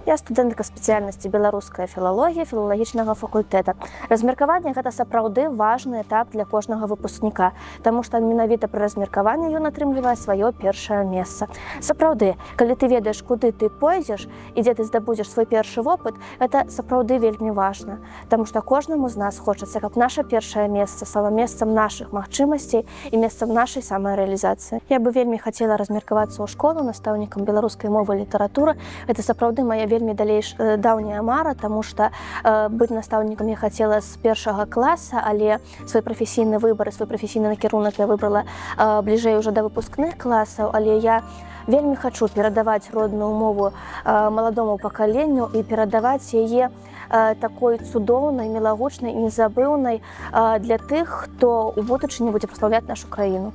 Я студэнтка спецыяльнасці беларуская філалогія філалагічнага факультэта. Размеркаванне гэта сапраўды важны этап для кожнага выпускніка, таму што менавіта пры размеркаванні ён атрымлівае сваё першае месца. Сапраўды, калі ты ведаеш, куды ты пойдзеш і дзе ты здабудзеш свой першы вопыт, гэта сапраўды вельмі важна, таму што кожнаму з нас хочацца, каб наша першае месца стала месцам нашых магчымасцей і месцам нашай самарэалізацыі. Я бы вельмі хацела размеркавацца ў школу настаўнікам беларускай мовы і літаратуры. Гэта сапраўды мая вельмі даўняя мара, таму што быць настаўнікам я хацела з першага класа, але свой прафесійны выбар і свой прафесійны накірунак я выбрала бліжэй уже да выпускных класаў, але я вельмі хачу перадаваць родную мову маладому пакаленню і перадаваць яе такой цудоўнай, мілагучнай і незабыўнай для тых, хто ў будучыні будзе праслаўляць нашу краіну.